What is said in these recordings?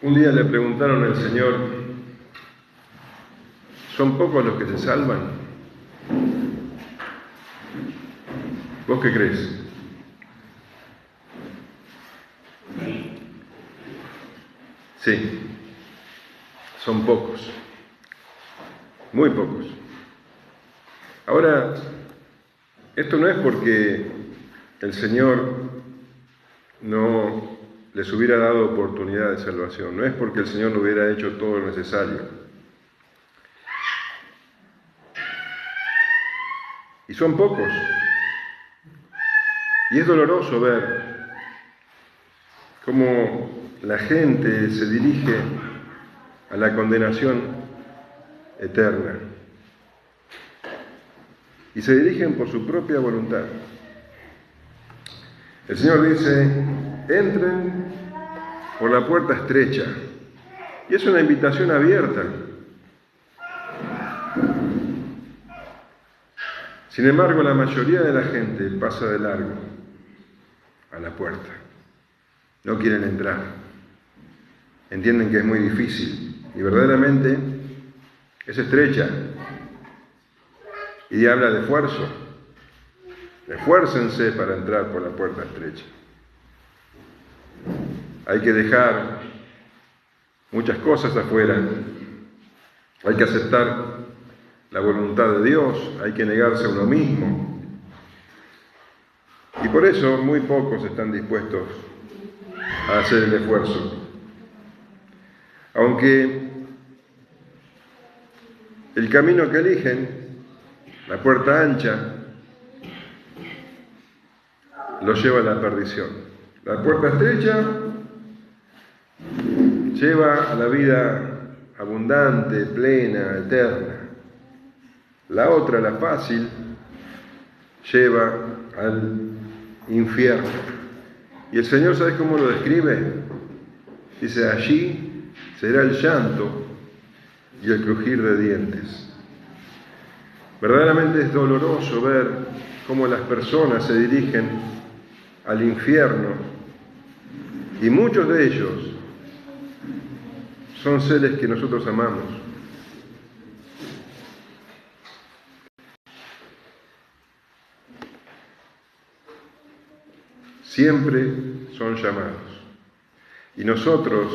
Un día le preguntaron al Señor, ¿son pocos los que se salvan? ¿Vos qué crees? Sí, son pocos, muy pocos. Ahora, esto no es porque el Señor no les hubiera dado oportunidad de salvación, no es porque el Señor no hubiera hecho todo lo necesario. Y son pocos. Y es doloroso ver cómo la gente se dirige a la condenación eterna. Y se dirigen por su propia voluntad. El Señor dice, entren por la puerta estrecha. Y es una invitación abierta. Sin embargo, la mayoría de la gente pasa de largo a la puerta. No quieren entrar. Entienden que es muy difícil. Y verdaderamente es estrecha. Y habla de esfuerzo. Esfuércense para entrar por la puerta estrecha. Hay que dejar muchas cosas afuera. Hay que aceptar la voluntad de Dios. Hay que negarse a uno mismo. Y por eso muy pocos están dispuestos a hacer el esfuerzo. Aunque el camino que eligen, la puerta ancha, los lleva a la perdición. La puerta estrecha lleva a la vida abundante, plena, eterna. La otra, la fácil, lleva al infierno. Y el Señor, ¿sabes cómo lo describe? Dice, allí será el llanto y el crujir de dientes. Verdaderamente es doloroso ver cómo las personas se dirigen al infierno y muchos de ellos son seres que nosotros amamos. Siempre son llamados. Y nosotros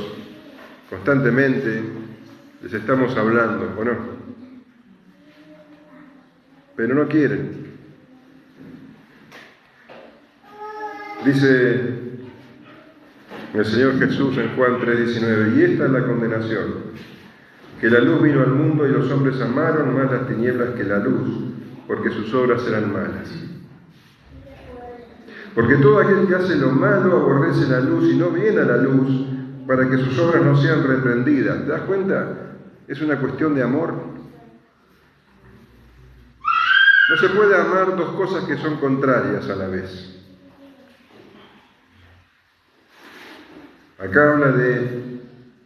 constantemente les estamos hablando, ¿o no? Pero no quieren. Dice el Señor Jesús en Juan 3:19, y esta es la condenación, que la luz vino al mundo y los hombres amaron más las tinieblas que la luz, porque sus obras eran malas. Porque todo aquel que hace lo malo aborrece la luz y no viene a la luz para que sus obras no sean reprendidas. ¿Te das cuenta? Es una cuestión de amor. No se puede amar dos cosas que son contrarias a la vez. Acá habla de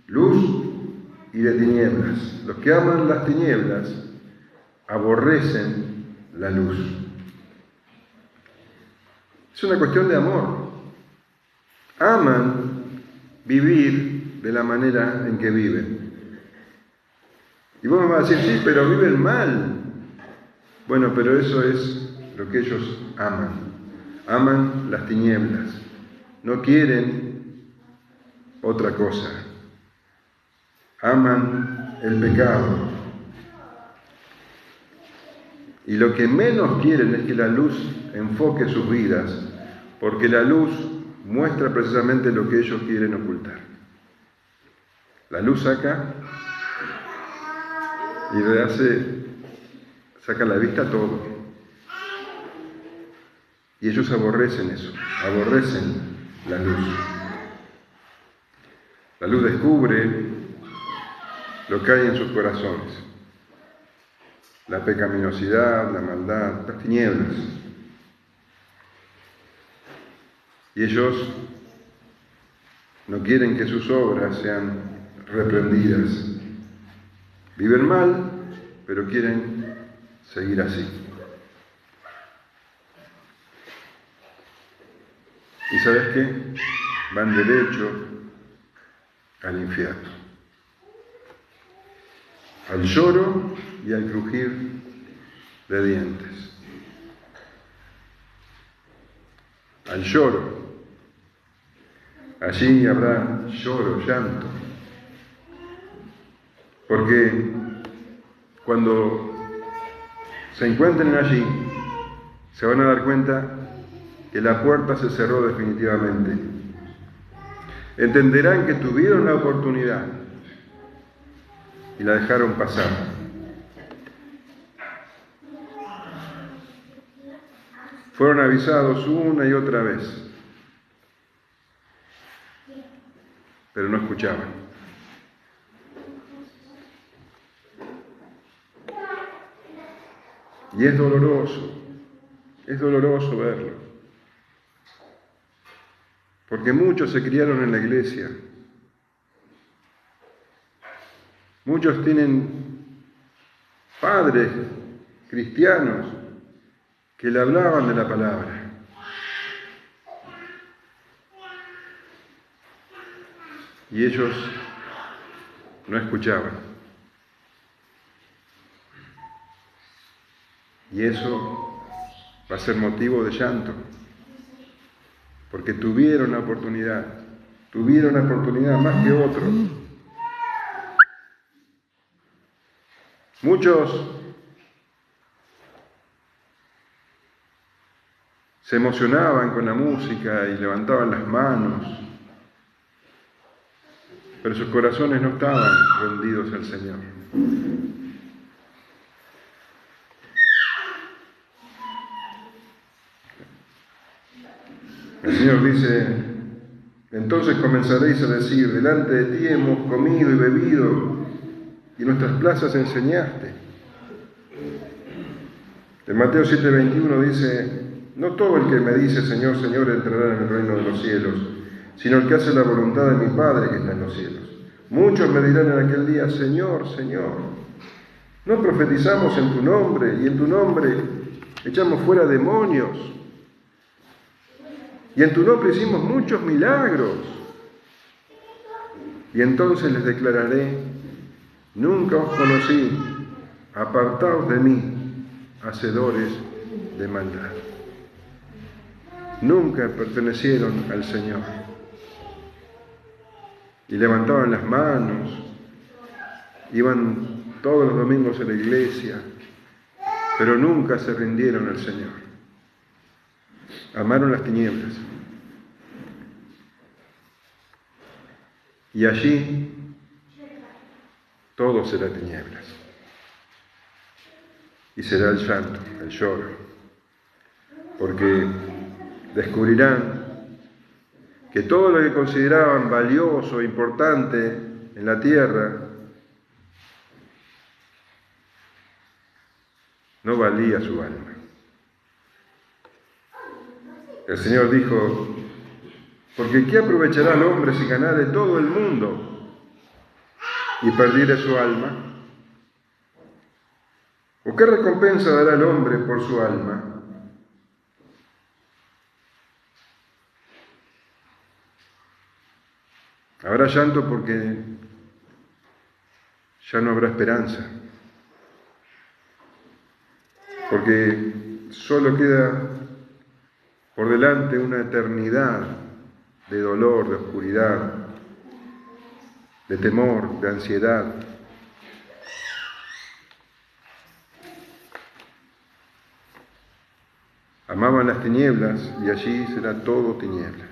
luz y de tinieblas. Los que aman las tinieblas aborrecen la luz. Es una cuestión de amor. Aman vivir de la manera en que viven. Y vos me vas a decir, sí, pero viven mal. Bueno, pero eso es lo que ellos aman. Aman las tinieblas. No quieren otra cosa. Aman el pecado. Y lo que menos quieren es que la luz enfoque sus vidas, porque la luz muestra precisamente lo que ellos quieren ocultar. La luz saca y saca a la vista todo. Y ellos aborrecen eso, aborrecen la luz. La luz descubre lo que hay en sus corazones. La pecaminosidad, la maldad, las tinieblas. Y ellos no quieren que sus obras sean reprendidas. Viven mal, pero quieren seguir así. ¿Y sabes qué? Van derecho al infierno, al lloro y al crujir de dientes, al lloro. Allí habrá lloro, llanto, porque cuando se encuentren allí, se van a dar cuenta que la puerta se cerró definitivamente. Entenderán que tuvieron la oportunidad y la dejaron pasar. Fueron avisados una y otra vez, pero no escuchaban. Y es doloroso verlo. Porque muchos se criaron en la iglesia. Muchos tienen padres cristianos que le hablaban de la palabra. Y ellos no escuchaban. Y eso va a ser motivo de llanto. Porque tuvieron la oportunidad más que otros. Muchos se emocionaban con la música y levantaban las manos, pero sus corazones no estaban rendidos al Señor. El Señor dice: entonces comenzaréis a decir, delante de ti hemos comido y bebido, y en nuestras plazas enseñaste. En Mateo 7:21 dice: no todo el que me dice Señor, Señor entrará en el reino de los cielos, sino el que hace la voluntad de mi Padre que está en los cielos. Muchos me dirán en aquel día: Señor, Señor, ¿no profetizamos en tu nombre, y en tu nombre echamos fuera demonios? Y en tu nombre hicimos muchos milagros. Y entonces les declararé: nunca os conocí, apartaos de mí, hacedores de maldad. Nunca pertenecieron al Señor. Y levantaban las manos, iban todos los domingos a la iglesia, pero nunca se rindieron al Señor. Amaron las tinieblas. Y allí todo será tinieblas. Y será el llanto, el lloro. Porque descubrirán que todo lo que consideraban valioso e importante en la tierra no valía su alma. El Señor dijo: porque ¿qué aprovechará el hombre si ganare todo el mundo y perdiere su alma? ¿O qué recompensa dará el hombre por su alma? Habrá llanto porque ya no habrá esperanza, porque solo queda por delante una eternidad de dolor, de oscuridad, de temor, de ansiedad. Amaban las tinieblas y allí será todo tiniebla.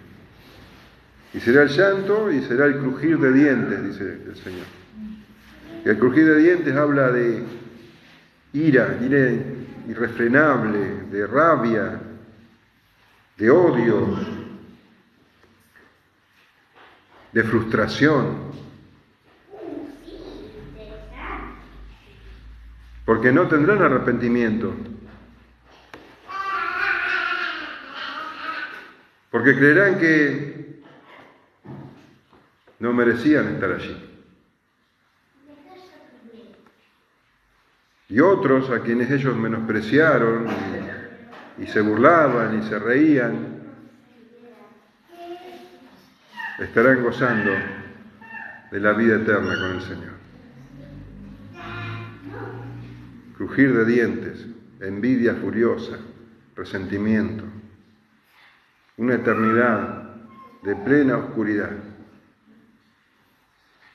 Y será el llanto y será el crujir de dientes, dice el Señor. Y el crujir de dientes habla de ira irrefrenable, de rabia, de odio, de frustración. Porque no tendrán arrepentimiento. Porque creerán que no merecían estar allí. Y otros a quienes ellos menospreciaron y se burlaban y se reían, estarán gozando de la vida eterna con el Señor. Crujir de dientes, envidia furiosa, resentimiento, una eternidad de plena oscuridad.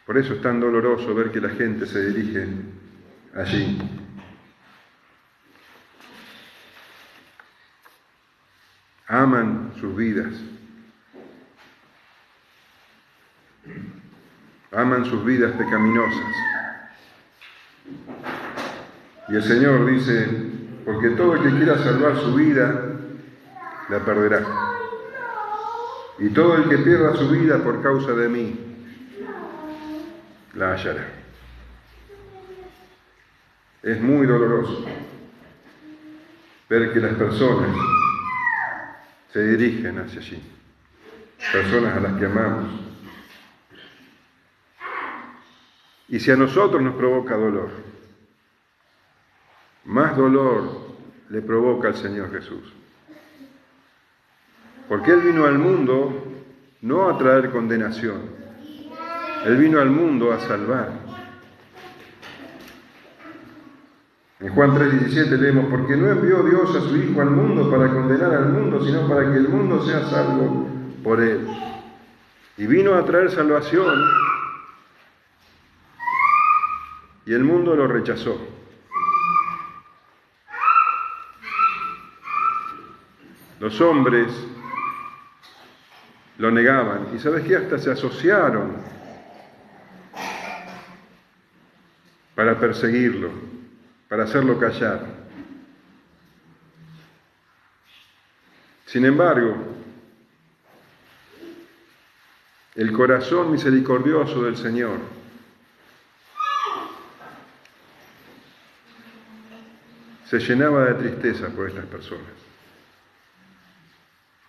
Por eso es tan doloroso ver que la gente se dirige allí. Aman sus vidas. Aman sus vidas pecaminosas. Y el Señor dice, porque todo el que quiera salvar su vida, la perderá. Y todo el que pierda su vida por causa de mí, la hallará. Es muy doloroso ver que las personas se dirigen hacia allí, personas a las que amamos. Y si a nosotros nos provoca dolor, más dolor le provoca al Señor Jesús. Porque Él vino al mundo no a traer condenación, Él vino al mundo a salvar. En Juan 3:17 leemos, porque no envió Dios a su Hijo al mundo para condenar al mundo, sino para que el mundo sea salvo por Él. Y vino a traer salvación, y el mundo lo rechazó. Los hombres lo negaban, y ¿sabes qué? Hasta se asociaron para perseguirlo, para hacerlo callar. Sin embargo, el corazón misericordioso del Señor se llenaba de tristeza por estas personas,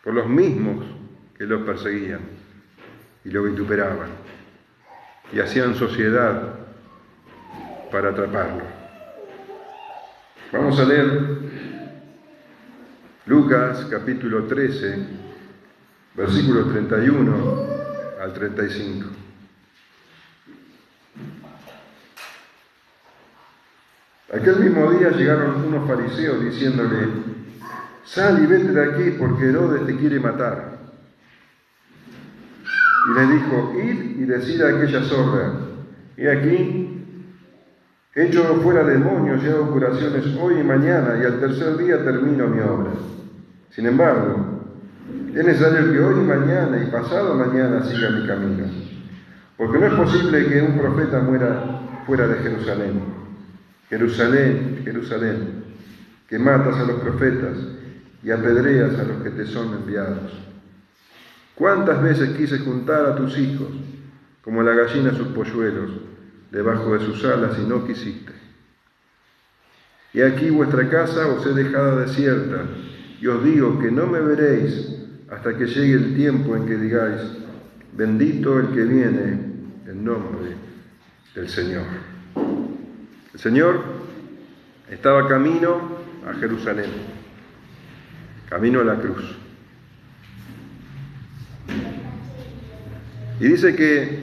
por los mismos que lo perseguían y lo vituperaban y hacían sociedad para atraparlo. Vamos a leer Lucas capítulo 13, versículos 31 al 35. Aquel mismo día llegaron unos fariseos diciéndole, sal y vete de aquí porque Herodes te quiere matar. Y le dijo, id y decid a aquella zorra, he aquí, echo fuera demonios y hago curaciones hoy y mañana, y al tercer día termino mi obra. Sin embargo, es necesario que hoy y mañana y pasado mañana siga mi camino, porque no es posible que un profeta muera fuera de Jerusalén. Jerusalén, Jerusalén, que matas a los profetas y apedreas a los que te son enviados. ¿Cuántas veces quise juntar a tus hijos, como la gallina sus polluelos, debajo de sus alas, y no quisiste? Y aquí vuestra casa os he dejado desierta, y os digo que no me veréis hasta que llegue el tiempo en que digáis, bendito el que viene en nombre del Señor. El Señor estaba camino a Jerusalén, camino a la cruz. Y dice que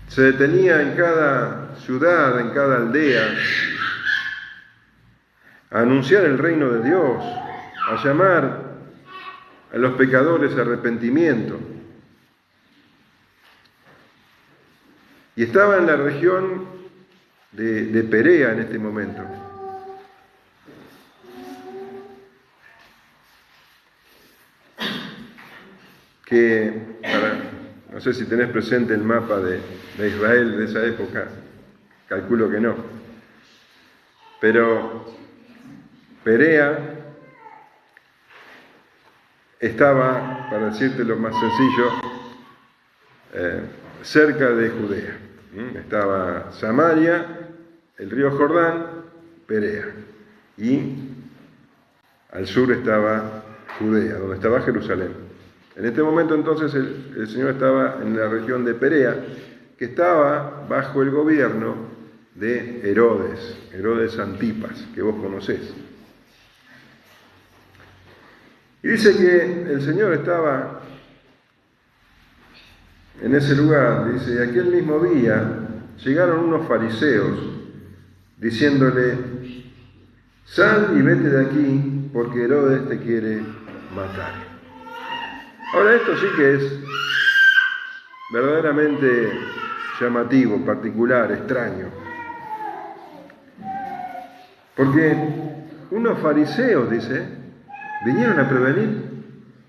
se detenía en cada ciudad, en cada aldea, a anunciar el reino de Dios, a llamar a los pecadores a arrepentimiento. Y estaba en la región de Perea en este momento. No sé si tenés presente el mapa de Israel de esa época, calculo que no. Pero Perea estaba, para decirte lo más sencillo, cerca de Judea. Estaba Samaria, el río Jordán, Perea. Y al sur estaba Judea, donde estaba Jerusalén. En este momento entonces el Señor estaba en la región de Perea, que estaba bajo el gobierno de Herodes Antipas, que vos conocés. Y dice que el Señor estaba en ese lugar, dice, aquel mismo día llegaron unos fariseos diciéndole, sal y vete de aquí porque Herodes te quiere matar. Ahora esto sí que es verdaderamente llamativo, particular, extraño. Porque unos fariseos, dice, vinieron a prevenir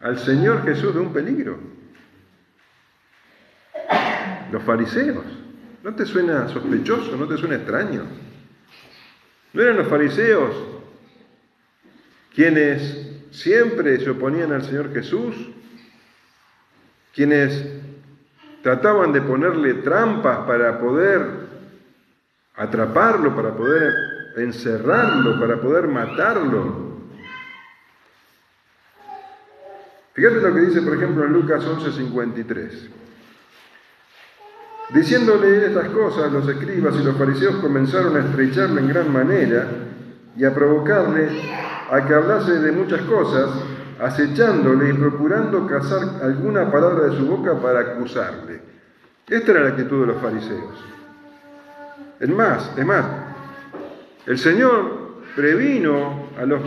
al Señor Jesús de un peligro. Los fariseos. ¿No te suena sospechoso? ¿No te suena extraño? ¿No eran los fariseos quienes siempre se oponían al Señor Jesús? Quienes trataban de ponerle trampas para poder atraparlo, para poder encerrarlo, para poder matarlo. Fíjate lo que dice, por ejemplo, en Lucas 11:53. Diciéndole estas cosas, los escribas y los fariseos comenzaron a estrecharle en gran manera y a provocarle a que hablase de muchas cosas, acechándole y procurando cazar alguna palabra de su boca para acusarle. Esta era la actitud de los fariseos. Es más, el Señor previno a los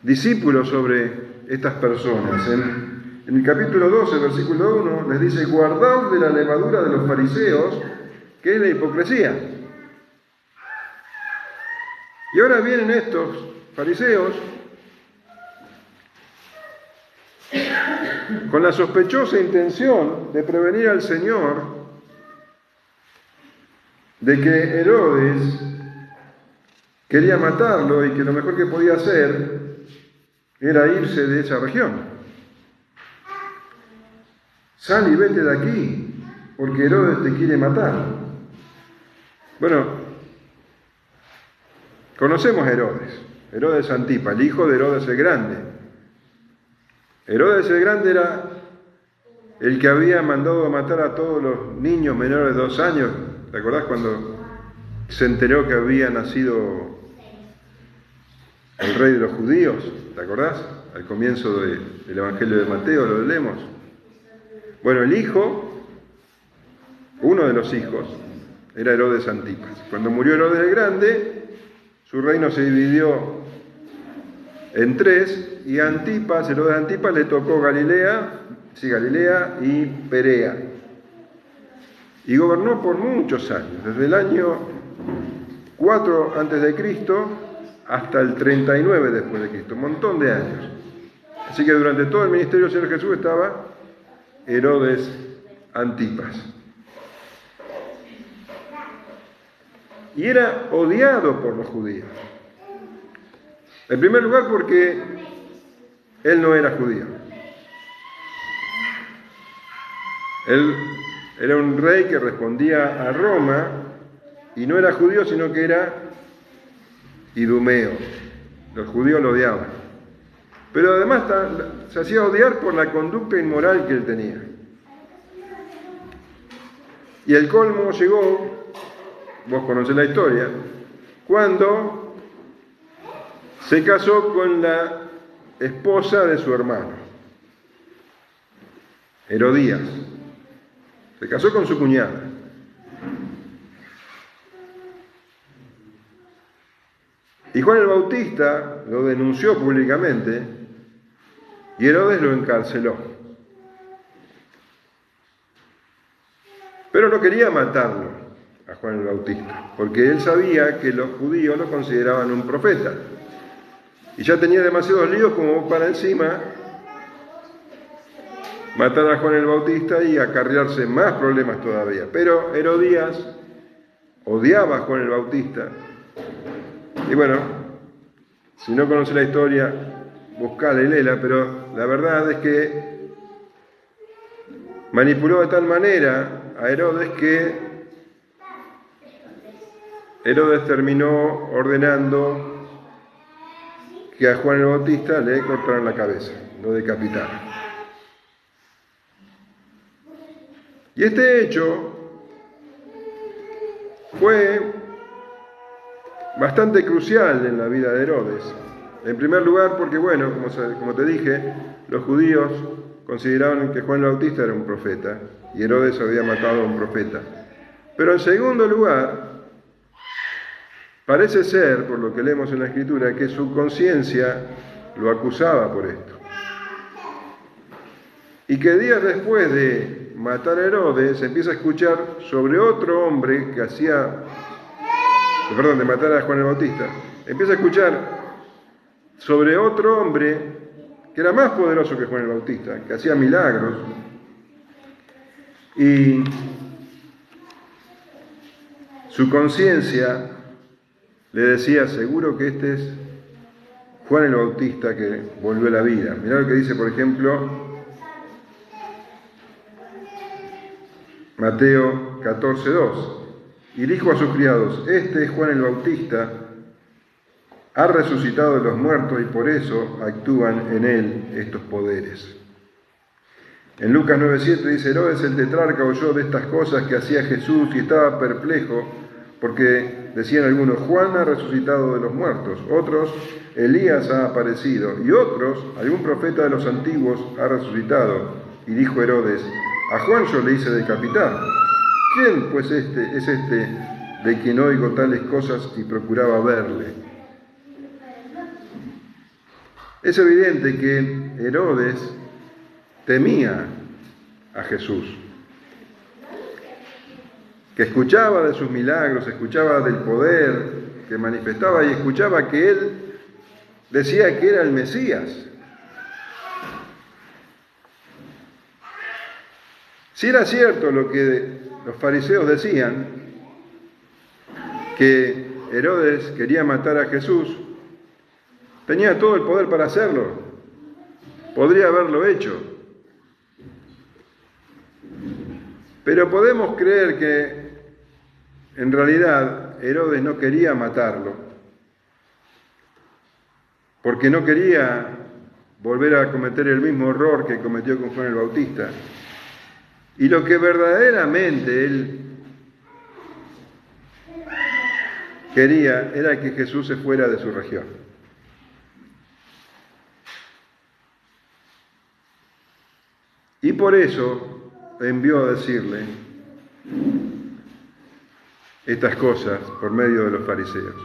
discípulos sobre estas personas. En el capítulo 12, versículo 1, les dice, guardaos de la levadura de los fariseos, que es la hipocresía. Y ahora vienen estos fariseos con la sospechosa intención de prevenir al Señor de que Herodes quería matarlo y que lo mejor que podía hacer era irse de esa región. Sal y vete de aquí, porque Herodes te quiere matar. Bueno, conocemos a Herodes Antipa, el hijo de Herodes el Grande. Herodes el Grande era el que había mandado a matar a todos los niños menores de 2 años. ¿Te acordás cuando se enteró que había nacido el rey de los judíos? ¿Te acordás? Al comienzo del Evangelio de Mateo, lo leemos. Bueno, el hijo, uno de los hijos, era Herodes Antipas. Cuando murió Herodes el Grande, su reino se dividió en 3, y a Herodes Antipas le tocó Galilea y Perea. Y gobernó por muchos años, desde el año 4 a.C. hasta el 39 después de Cristo, un montón de años. Así que durante todo el ministerio del Señor Jesús estaba Herodes Antipas. Y era odiado por los judíos. En primer lugar porque él no era judío. Él era un rey que respondía a Roma y no era judío, sino que era idumeo. Los judíos lo odiaban. Pero además se hacía odiar por la conducta inmoral que él tenía. Y el colmo llegó, vos conocés la historia, cuando se casó con la esposa de su hermano, Herodías. Se casó con su cuñada. Y Juan el Bautista lo denunció públicamente y Herodes lo encarceló. Pero no quería matarlo a Juan el Bautista, porque él sabía que los judíos lo consideraban un profeta. Y ya tenía demasiados líos como para encima matar a Juan el Bautista y acarrearse más problemas todavía. Pero Herodías odiaba a Juan el Bautista. Y bueno, si no conoce la historia, buscala y léela, pero la verdad es que manipuló de tal manera a Herodes que Herodes terminó ordenando que a Juan el Bautista le cortaran la cabeza, lo decapitaran. Y este hecho fue bastante crucial en la vida de Herodes. En primer lugar porque, bueno, como te dije, los judíos consideraban que Juan el Bautista era un profeta y Herodes había matado a un profeta. Pero en segundo lugar, parece ser, por lo que leemos en la Escritura, que su conciencia lo acusaba por esto. Y que días después de matar a Herodes, empieza a escuchar sobre otro hombre que de matar a Juan el Bautista, empieza a escuchar sobre otro hombre que era más poderoso que Juan el Bautista, que hacía milagros, y su conciencia le decía, seguro que este es Juan el Bautista que volvió a la vida. Mirá lo que dice, por ejemplo, Mateo 14:2. Y dijo a sus criados, este es Juan el Bautista, ha resucitado de los muertos y por eso actúan en él estos poderes. En Lucas 9:7 dice, Herodes el tetrarca oyó de estas cosas que hacía Jesús y estaba perplejo porque decían algunos, Juan ha resucitado de los muertos, otros, Elías ha aparecido y otros, algún profeta de los antiguos ha resucitado. Y dijo Herodes, a Juan yo le hice decapitar. ¿Quién pues es este de quien oigo tales cosas y procuraba verle? Es evidente que Herodes temía a Jesús, que escuchaba de sus milagros, escuchaba del poder que manifestaba y escuchaba que él decía que era el Mesías. Si era cierto lo que los fariseos decían, que Herodes quería matar a Jesús, tenía todo el poder para hacerlo, podría haberlo hecho. Pero podemos creer que en realidad Herodes no quería matarlo, porque no quería volver a cometer el mismo error que cometió con Juan el Bautista. Y lo que verdaderamente él quería era que Jesús se fuera de su región. Y por eso envió a decirle estas cosas por medio de los fariseos.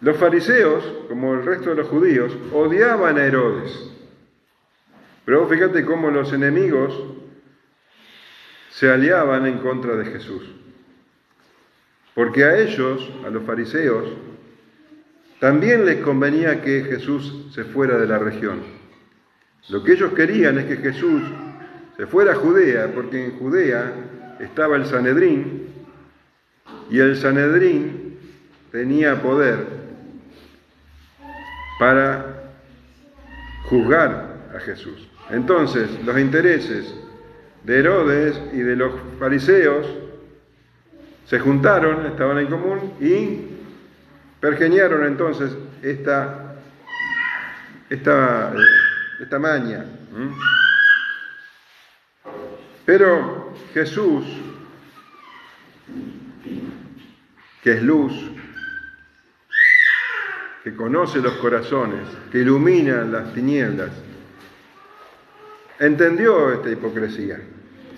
Los fariseos, como el resto de los judíos, odiaban a Herodes. Pero fíjate cómo los enemigos se aliaban en contra de Jesús. Porque a ellos, a los fariseos, también les convenía que Jesús se fuera de la región. Lo que ellos querían es que Jesús se fuera a Judea, porque en Judea estaba el Sanedrín, y el Sanedrín tenía poder para juzgar a Jesús. Entonces, los intereses de Herodes y de los fariseos se juntaron, estaban en común y pergeñaron entonces esta maña. Pero Jesús, que es luz, que conoce los corazones, que ilumina las tinieblas, entendió esta hipocresía.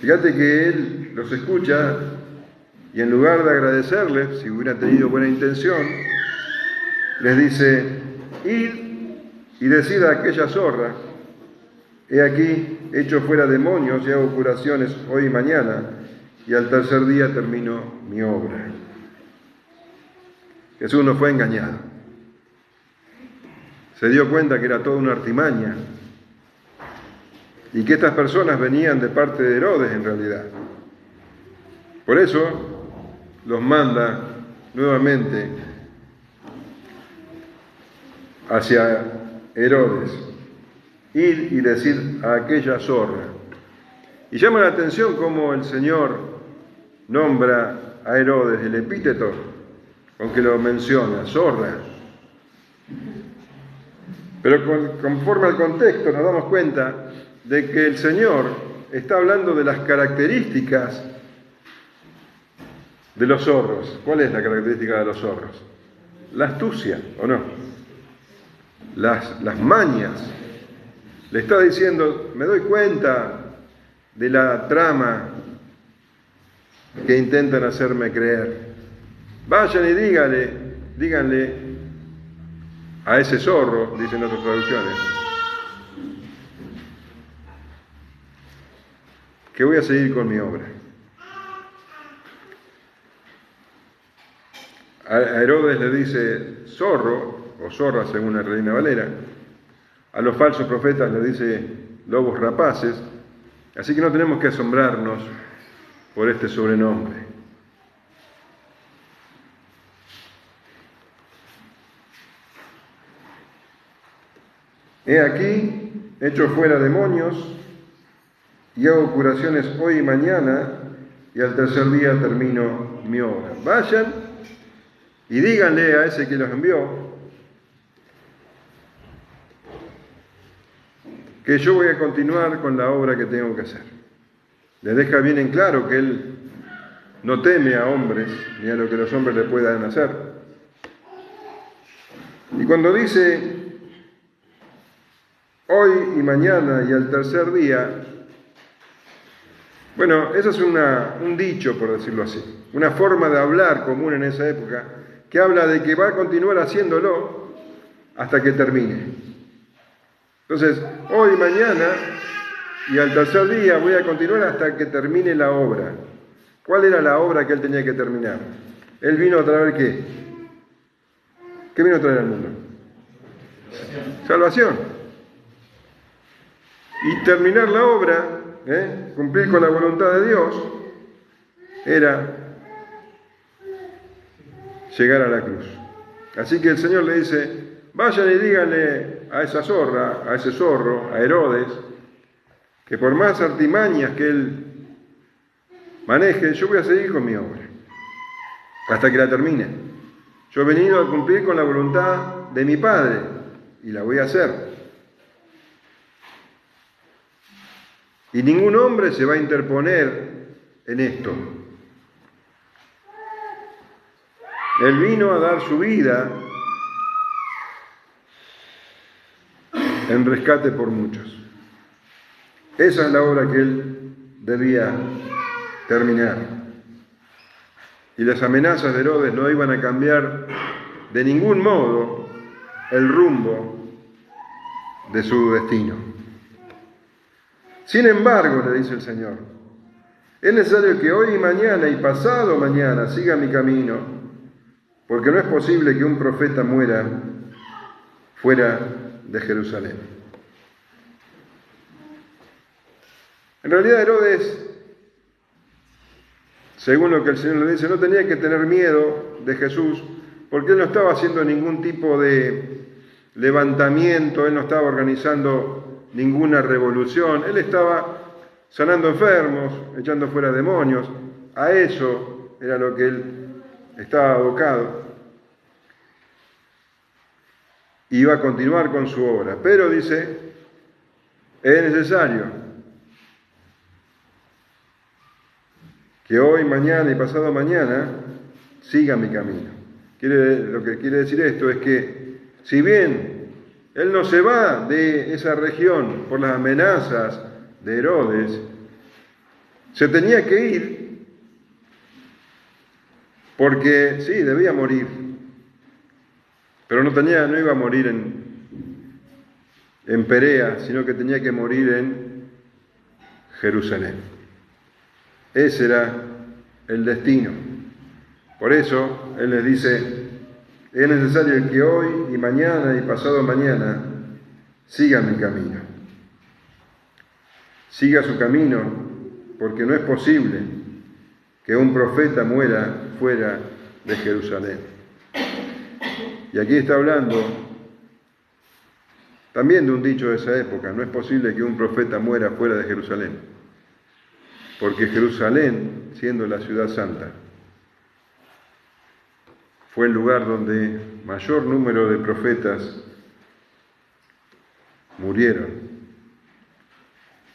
Fíjate que él los escucha y en lugar de agradecerles, si hubieran tenido buena intención, les dice, id y decid a aquella zorra, he aquí, echo fuera demonios y hago curaciones hoy y mañana, y al tercer día termino mi obra. Jesús no fue engañado. Se dio cuenta que era toda una artimaña y que estas personas venían de parte de Herodes en realidad. Por eso los manda nuevamente hacia Herodes, ir y decir a aquella zorra. Y llama la atención cómo el Señor nombra a Herodes el epíteto con que lo menciona, zorra. Pero conforme al contexto nos damos cuenta de que el Señor está hablando de las características de los zorros. ¿Cuál es la característica de los zorros? La astucia, ¿o no? Las mañas Le está diciendo, me doy cuenta de la trama que intentan hacerme creer. Vayan y díganle a ese zorro, dicen otras traducciones, que voy a seguir con mi obra. A Herodes le dice zorro, o zorra según la Reina Valera. A los falsos profetas le dice lobos rapaces. Así que no tenemos que asombrarnos por este sobrenombre. He aquí, echo fuera demonios y hago curaciones hoy y mañana, y al tercer día termino mi obra. Vayan y díganle a ese que los envió que yo voy a continuar con la obra que tengo que hacer. Les deja bien en claro que él no teme a hombres ni a lo que los hombres le puedan hacer. Y cuando dice hoy y mañana y al tercer día, bueno, eso es un dicho, por decirlo así, una forma de hablar común en esa época, que habla de que va a continuar haciéndolo hasta que termine. Entonces, hoy, mañana y al tercer día voy a continuar hasta que termine la obra. ¿Cuál era la obra que él tenía que terminar? Él vino a traer ¿qué? ¿Qué vino a traer al mundo? Salvación. Y terminar la obra, cumplir con la voluntad de Dios, era llegar a la cruz. Así que el Señor le dice, vayan y díganle a esa zorra, a ese zorro, a Herodes, que por más artimañas que él maneje, yo voy a seguir con mi obra, hasta que la termine. Yo he venido a cumplir con la voluntad de mi Padre, y la voy a hacer. Y ningún hombre se va a interponer en esto. Él vino a dar su vida en rescate por muchos. Esa es la obra que él debía terminar. Y las amenazas de Herodes no iban a cambiar de ningún modo el rumbo de su destino. Sin embargo, le dice el Señor, es necesario que hoy y mañana y pasado mañana siga mi camino, porque no es posible que un profeta muera fuera de Jerusalén. En realidad Herodes, según lo que el Señor le dice, no tenía que tener miedo de Jesús, porque él no estaba haciendo ningún tipo de levantamiento, él no estaba organizando ninguna revolución, él estaba sanando enfermos, echando fuera demonios, a eso era lo que él estaba abocado. Y iba a continuar con su obra, pero dice, es necesario que hoy, mañana y pasado mañana siga mi camino. Lo que quiere decir esto es que, si bien él no se va de esa región por las amenazas de Herodes, se tenía que ir porque, sí, debía morir, pero no iba a morir en Perea, sino que tenía que morir en Jerusalén. Ese era el destino. Por eso Él les dice, es necesario que hoy y mañana y pasado mañana siga mi camino. Siga su camino, porque no es posible que un profeta muera fuera de Jerusalén. Y aquí está hablando también de un dicho de esa época, no es posible que un profeta muera fuera de Jerusalén, porque Jerusalén, siendo la ciudad santa, fue el lugar donde mayor número de profetas murieron.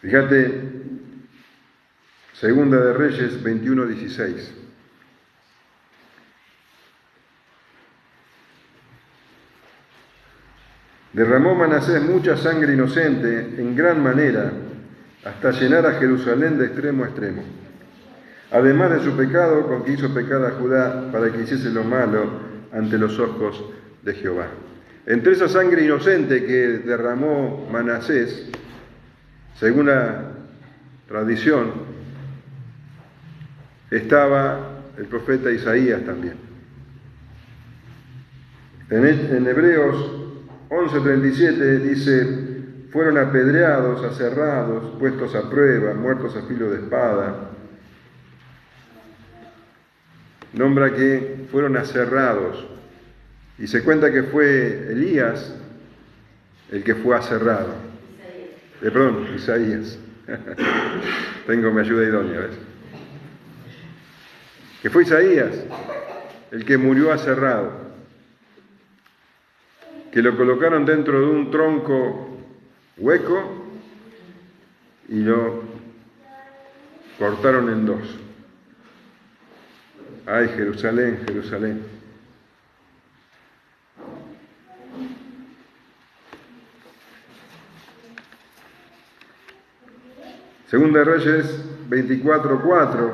Fíjate, Segunda de Reyes 21:16. Derramó Manasés mucha sangre inocente en gran manera, hasta llenar a Jerusalén de extremo a extremo. Además de su pecado, con que hizo pecar a Judá para que hiciese lo malo ante los ojos de Jehová. Entre esa sangre inocente que derramó Manasés, según la tradición, estaba el profeta Isaías también. En Hebreos 11:37 dice: fueron apedreados, aserrados, puestos a prueba, muertos a filo de espada. Nombra que fueron aserrados. Y se cuenta que fue Elías el que fue aserrado. Isaías. Tengo mi ayuda idónea, ¿ves? Que fue Isaías el que murió aserrado. Que lo colocaron dentro de un tronco hueco y lo cortaron en dos. ¡Ay, Jerusalén, Jerusalén! Segunda de Reyes 24:4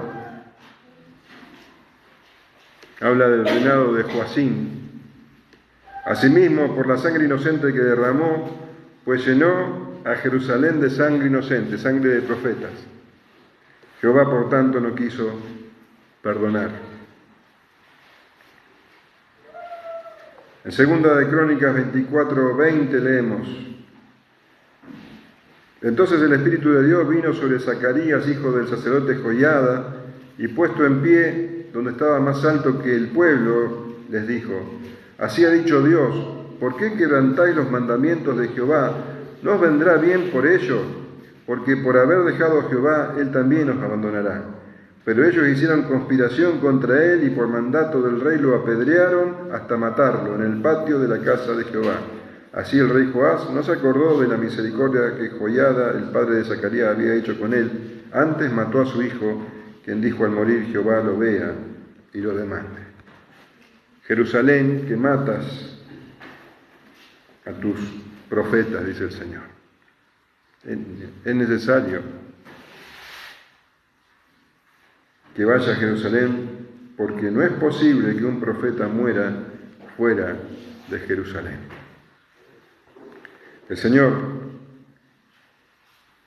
habla del reinado de Joacim. Asimismo, por la sangre inocente que derramó, pues llenó a Jerusalén de sangre inocente, sangre de profetas. Jehová, por tanto, no quiso perdonar. En segunda de Crónicas 24:20 leemos: entonces el Espíritu de Dios vino sobre Zacarías, hijo del sacerdote Joiada, y puesto en pie, donde estaba más alto que el pueblo, les dijo: así ha dicho Dios, ¿por qué quebrantáis los mandamientos de Jehová? ¿No os vendrá bien por ello? Porque por haber dejado a Jehová, él también os abandonará. Pero ellos hicieron conspiración contra él y por mandato del rey lo apedrearon hasta matarlo en el patio de la casa de Jehová. Así el rey Joás no se acordó de la misericordia que Joiada, el padre de Zacarías, había hecho con él. Antes mató a su hijo, quien dijo al morir: Jehová lo vea y lo demande. Jerusalén, que matas a tus profetas, dice el Señor. Es necesario que vaya a Jerusalén, porque no es posible que un profeta muera fuera de Jerusalén. El Señor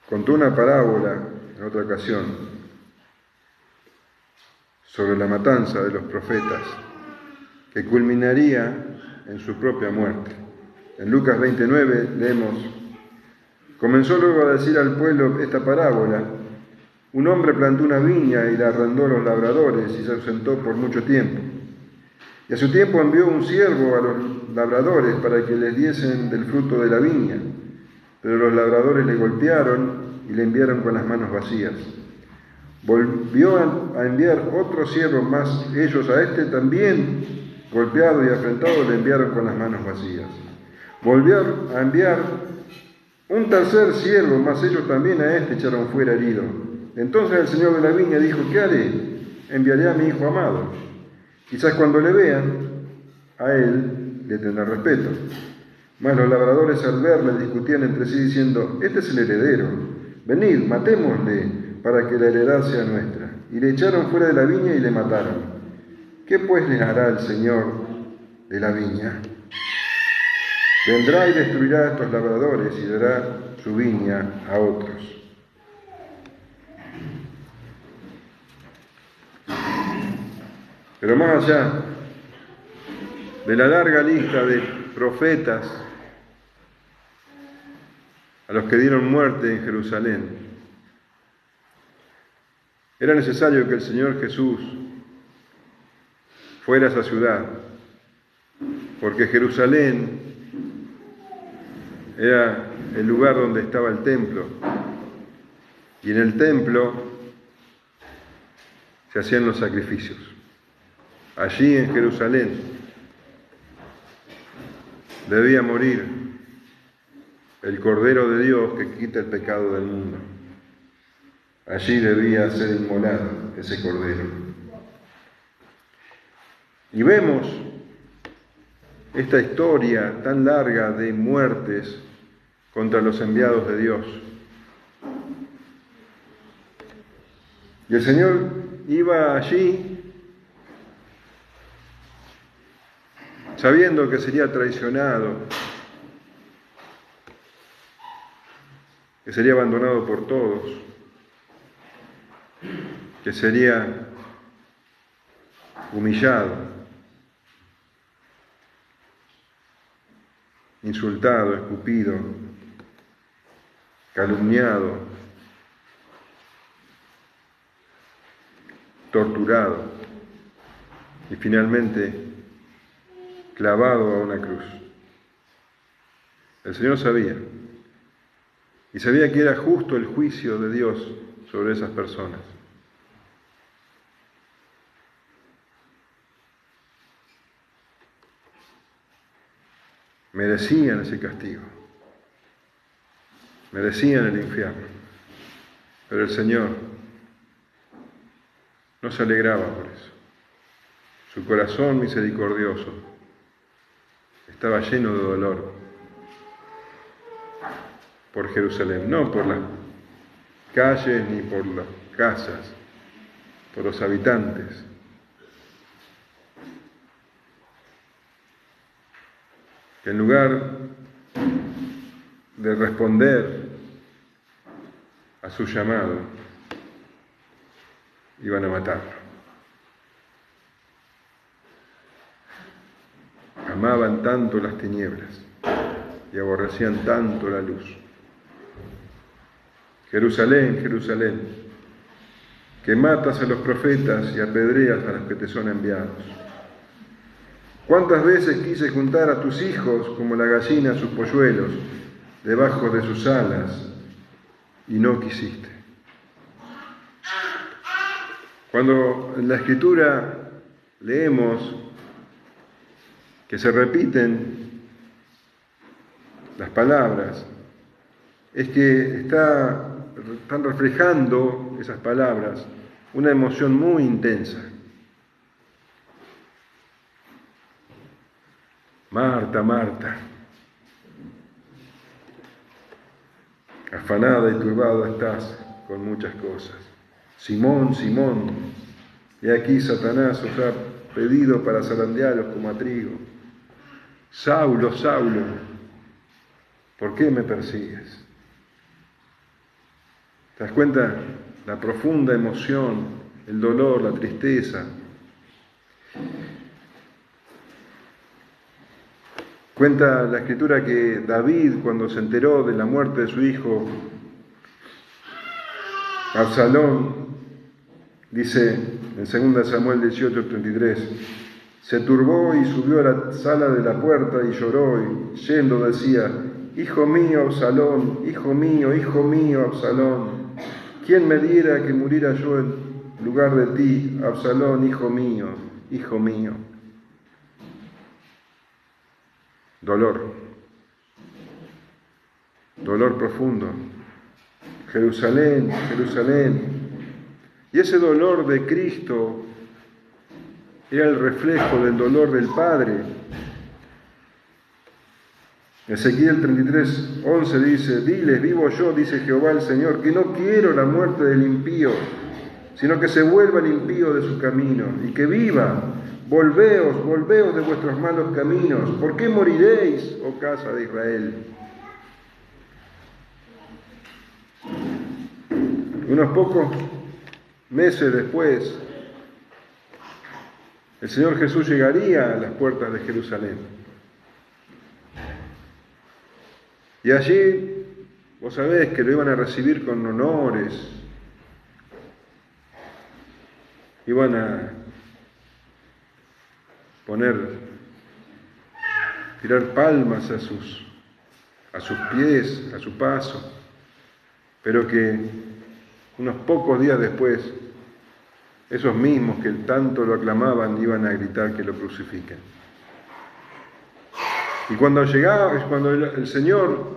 contó una parábola en otra ocasión sobre la matanza de los profetas, que culminaría en su propia muerte. En Lucas 29 leemos: comenzó luego a decir al pueblo esta parábola: un hombre plantó una viña y la arrendó a los labradores y se ausentó por mucho tiempo. Y a su tiempo envió un siervo a los labradores para que les diesen del fruto de la viña, pero los labradores le golpearon y le enviaron con las manos vacías. Volvió a enviar otro siervo más, ellos a este también, golpeado y afrentado, le enviaron con las manos vacías. Volvió a enviar un tercer siervo, más ellos también a este echaron fuera herido. Entonces el señor de la viña dijo: ¿qué haré? Enviaré a mi hijo amado. Quizás cuando le vean, a él le tendrán respeto. Mas los labradores al verle discutían entre sí diciendo: este es el heredero, venid, matémosle para que la heredad sea nuestra. Y le echaron fuera de la viña y le mataron. ¿Qué pues les hará el señor de la viña? Vendrá y destruirá a estos labradores y dará su viña a otros. Pero más allá de la larga lista de profetas a los que dieron muerte en Jerusalén, era necesario que el Señor Jesús fuera a esa ciudad, porque Jerusalén era el lugar donde estaba el templo, y en el templo se hacían los sacrificios. Allí en Jerusalén debía morir el Cordero de Dios que quita el pecado del mundo. Allí debía ser inmolado ese Cordero. Y vemos esta historia tan larga de muertes contra los enviados de Dios. Y el Señor iba allí sabiendo que sería traicionado, que sería abandonado por todos, que sería humillado, insultado, escupido, calumniado, torturado y finalmente clavado a una cruz. El Señor sabía, y sabía que era justo el juicio de Dios sobre esas personas. Merecían ese castigo, merecían el infierno, pero el Señor no se alegraba por eso. Su corazón misericordioso estaba lleno de dolor por Jerusalén, no por las calles ni por las casas, por los habitantes. Que en lugar de responder a su llamado, iban a matarlo. Amaban tanto las tinieblas y aborrecían tanto la luz. Jerusalén, Jerusalén, que matas a los profetas y apedreas a los que te son enviados. ¿Cuántas veces quise juntar a tus hijos como la gallina a sus polluelos debajo de sus alas y no quisiste? Cuando en la Escritura leemos que se repiten las palabras, es que están reflejando esas palabras una emoción muy intensa. Marta, Marta, afanada y turbada estás con muchas cosas. Simón, Simón, y aquí Satanás os ha pedido para zarandearos como a trigo. Saulo, Saulo, ¿por qué me persigues? ¿Te das cuenta? La profunda emoción, el dolor, la tristeza. Cuenta la Escritura que David, cuando se enteró de la muerte de su hijo Absalón, dice en 2 Samuel 18:33, se turbó y subió a la sala de la puerta y lloró, y yendo decía, hijo mío Absalón, hijo mío Absalón, ¿quién me diera que muriera yo en lugar de ti, Absalón, hijo mío, hijo mío? Dolor profundo. Jerusalén, Jerusalén. Y ese dolor de Cristo era el reflejo del dolor del Padre. Ezequiel 33:11 dice, diles, vivo yo, dice Jehová el Señor, que no quiero la muerte del impío, sino que se vuelva el impío de su camino, y que viva. Volveos de vuestros malos caminos. ¿Por qué moriréis, oh casa de Israel? Unos pocos meses después, el Señor Jesús llegaría a las puertas de Jerusalén. Y allí, vos sabés que lo iban a recibir con honores, iban a tirar palmas a sus pies, a su paso, pero que unos pocos días después, esos mismos que tanto lo aclamaban iban a gritar que lo crucifiquen. Y cuando el Señor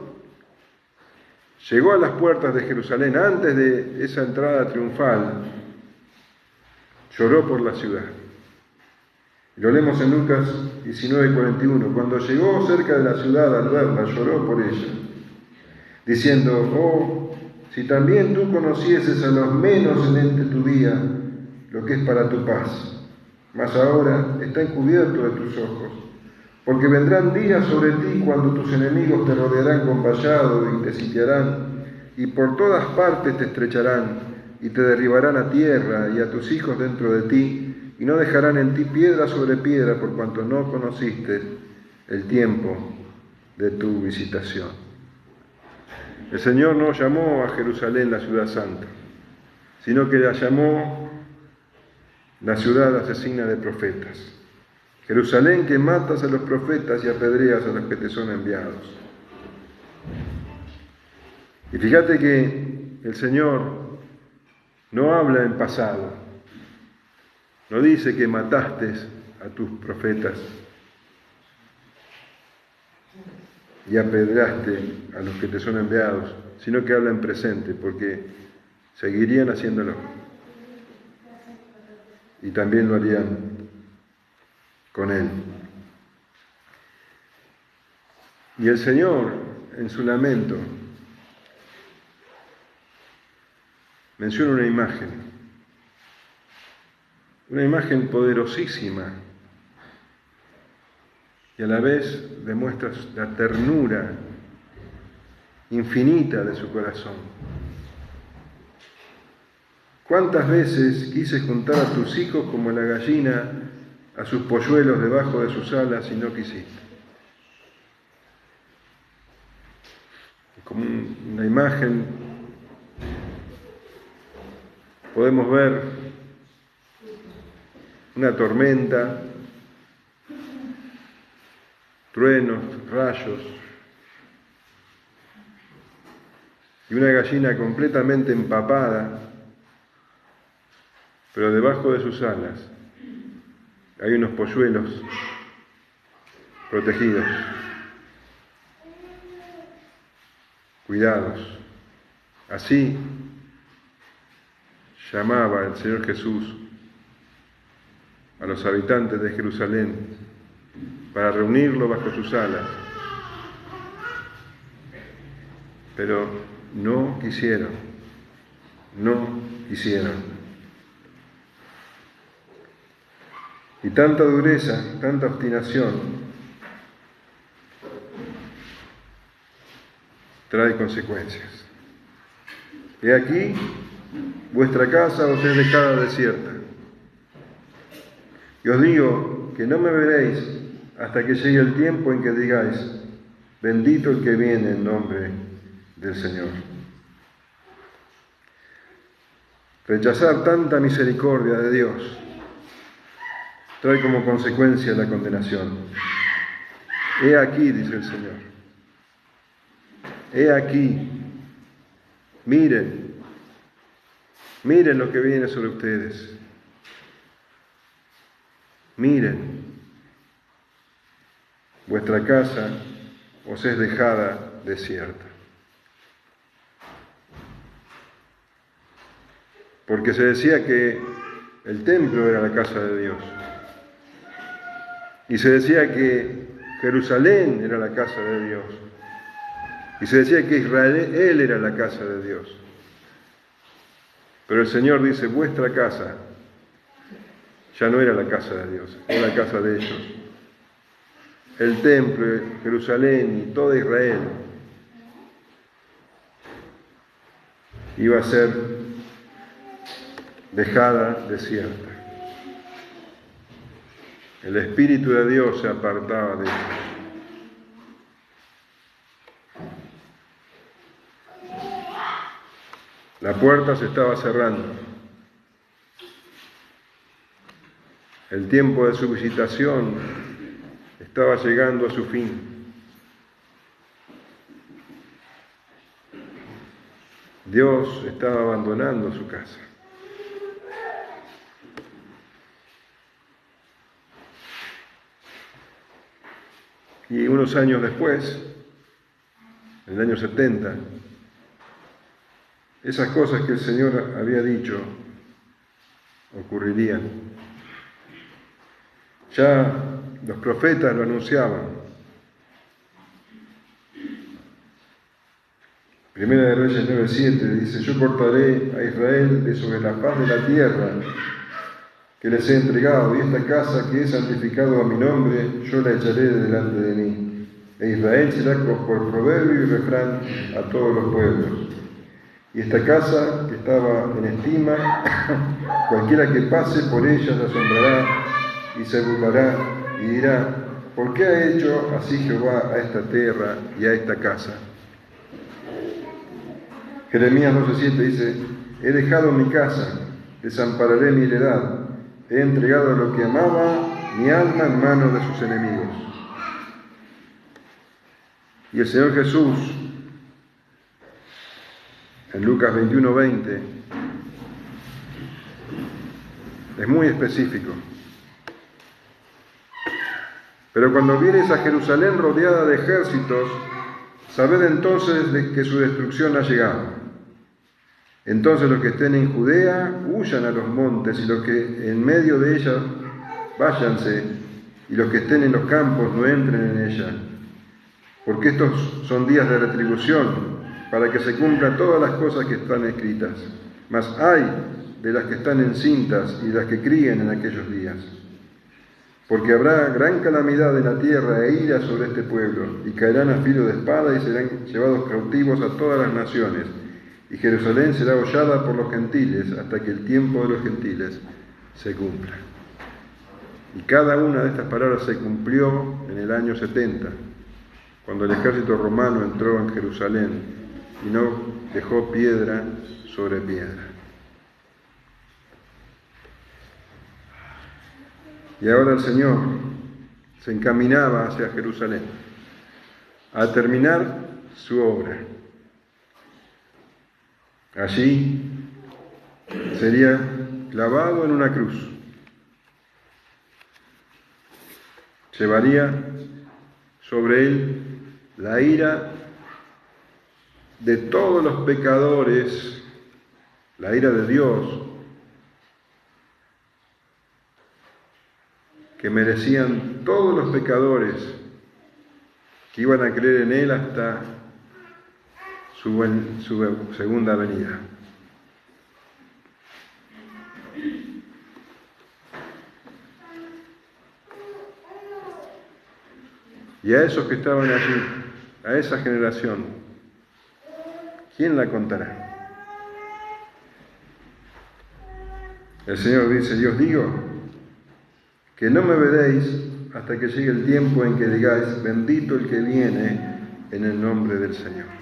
llegó a las puertas de Jerusalén, antes de esa entrada triunfal, lloró por la ciudad. Lo leemos en Lucas 19:41. Cuando llegó cerca de la ciudad al verla, lloró por ella, diciendo: oh, si también tú conocieses a los menos en tu día lo que es para tu paz. Mas ahora está encubierto de tus ojos, porque vendrán días sobre ti cuando tus enemigos te rodearán con vallado y te sitiarán, y por todas partes te estrecharán, y te derribarán a tierra y a tus hijos dentro de ti, y no dejarán en ti piedra sobre piedra, por cuanto no conociste el tiempo de tu visitación. El Señor no llamó a Jerusalén la ciudad santa, sino que la llamó la ciudad asesina de profetas. Jerusalén, que matas a los profetas y apedreas a los que te son enviados. Y fíjate que el Señor no habla en pasado, no dice que mataste a tus profetas y apedreaste a los que te son enviados, sino que habla en presente, porque seguirían haciéndolo. Y también lo harían con Él. Y el Señor, en su lamento, menciona una imagen poderosísima, y a la vez demuestra la ternura infinita de su corazón. ¿Cuántas veces quise juntar a tus hijos como la gallina a sus polluelos debajo de sus alas y no quisiste? Como una imagen podemos ver una tormenta, truenos, rayos, y una gallina completamente empapada, pero debajo de sus alas hay unos polluelos protegidos, cuidados. Así llamaba el Señor Jesús a los habitantes de Jerusalén para reunirlo bajo sus alas, pero no quisieron. Y tanta dureza, tanta obstinación trae consecuencias. He aquí, vuestra casa os es dejada desierta. Y os digo que no me veréis hasta que llegue el tiempo en que digáis: bendito el que viene en nombre del Señor. Rechazar tanta misericordia de Dios trae como consecuencia la condenación. He aquí, dice el Señor, he aquí, miren lo que viene sobre ustedes. Miren, vuestra casa os es dejada desierta. Porque se decía que el templo era la casa de Dios. Y se decía que Jerusalén era la casa de Dios. Y se decía que Israel era la casa de Dios. Pero el Señor dice: vuestra casa ya no era la casa de Dios, era la casa de ellos. El templo, Jerusalén y toda Israel iba a ser dejada desierta. El Espíritu de Dios se apartaba de ellos. La puerta se estaba cerrando. El tiempo de su visitación estaba llegando a su fin. Dios estaba abandonando su casa. Y unos años después, en el año 70, esas cosas que el Señor había dicho ocurrirían. Ya los profetas lo anunciaban. Primera de Reyes 9:7 dice: yo cortaré a Israel de sobre la faz de la tierra que les he entregado, y esta casa que he santificado a mi nombre, yo la echaré de delante de mí. E Israel será por proverbio y refrán a todos los pueblos. Y esta casa que estaba en estima, cualquiera que pase por ella se asombrará y se burlará y dirá: ¿por qué ha hecho así Jehová a esta tierra y a esta casa? Jeremías 12:7 dice: he dejado mi casa, desampararé mi heredad, he entregado lo que amaba mi alma en manos de sus enemigos. Y el Señor Jesús, en Lucas 21:20, es muy específico. Pero cuando viereis a Jerusalén rodeada de ejércitos, sabed entonces de que su destrucción ha llegado. Entonces los que estén en Judea huyan a los montes, y los que en medio de ella váyanse, y los que estén en los campos no entren en ella. Porque estos son días de retribución, para que se cumplan todas las cosas que están escritas. Mas ay de las que están encintas y de las que críen en aquellos días. Porque habrá gran calamidad en la tierra e ira sobre este pueblo, y caerán a filo de espada y serán llevados cautivos a todas las naciones. Y Jerusalén será hollada por los gentiles hasta que el tiempo de los gentiles se cumpla. Y cada una de estas palabras se cumplió en el año 70, cuando el ejército romano entró en Jerusalén y no dejó piedra sobre piedra. Y ahora el Señor se encaminaba hacia Jerusalén a terminar su obra. Allí sería clavado en una cruz. Llevaría sobre él la ira de todos los pecadores, la ira de Dios, que merecían todos los pecadores que iban a creer en él hasta su segunda venida. Y a esos que estaban allí, a esa generación, ¿quién la contará? El Señor dice: yo os digo que no me veréis hasta que llegue el tiempo en que digáis: bendito el que viene en el nombre del Señor.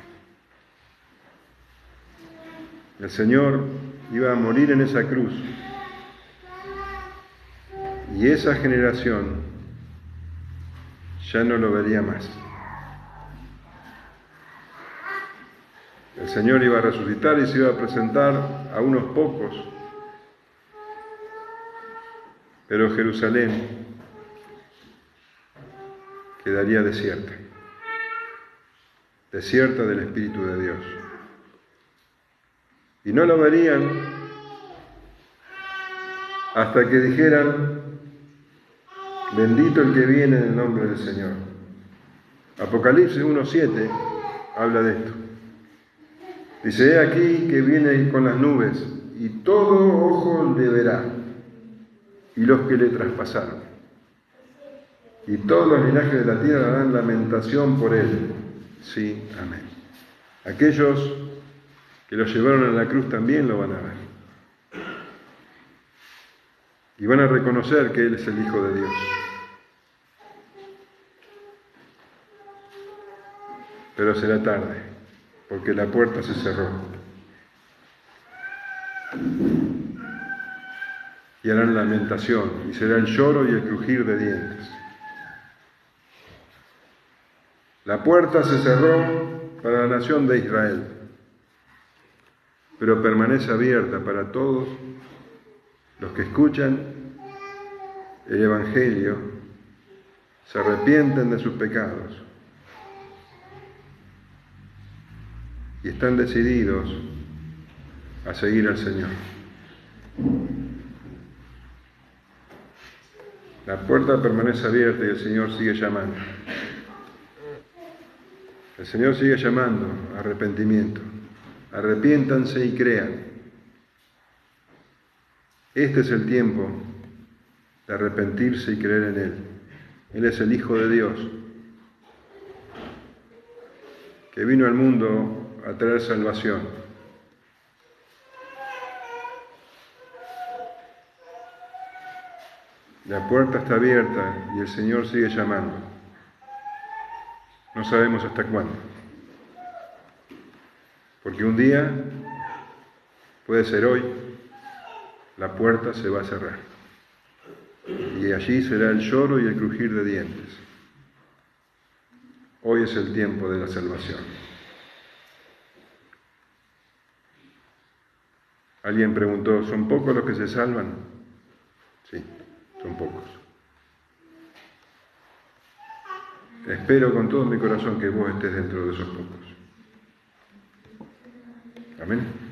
El Señor iba a morir en esa cruz, y esa generación ya no lo vería más. El Señor iba a resucitar y se iba a presentar a unos pocos, pero Jerusalén quedaría desierta, desierta del Espíritu de Dios. Y no lo verían hasta que dijeran: bendito el que viene en el nombre del Señor. Apocalipsis 1:7 habla de esto. Dice: he aquí que viene con las nubes, y todo ojo le verá, y los que le traspasaron. Y todos los linajes de la tierra harán lamentación por él. Sí, amén. Aquellos que lo llevaron a la cruz también lo van a ver. Y van a reconocer que Él es el Hijo de Dios. Pero será tarde, porque la puerta se cerró. Y harán lamentación, y será el lloro y el crujir de dientes. La puerta se cerró para la nación de Israel, pero permanece abierta para todos los que escuchan el Evangelio, se arrepienten de sus pecados y están decididos a seguir al Señor. La puerta permanece abierta y el Señor sigue llamando. El Señor sigue llamando a arrepentimiento. Arrepiéntanse y crean. Este es el tiempo de arrepentirse y creer en Él. Él es el Hijo de Dios, que vino al mundo a traer salvación. La puerta está abierta y el Señor sigue llamando. No sabemos hasta cuándo. Porque un día, puede ser hoy, la puerta se va a cerrar. Y allí será el lloro y el crujir de dientes. Hoy es el tiempo de la salvación. Alguien preguntó, ¿son pocos los que se salvan? Sí, son pocos. Espero con todo mi corazón que vos estés dentro de esos pocos. Amén.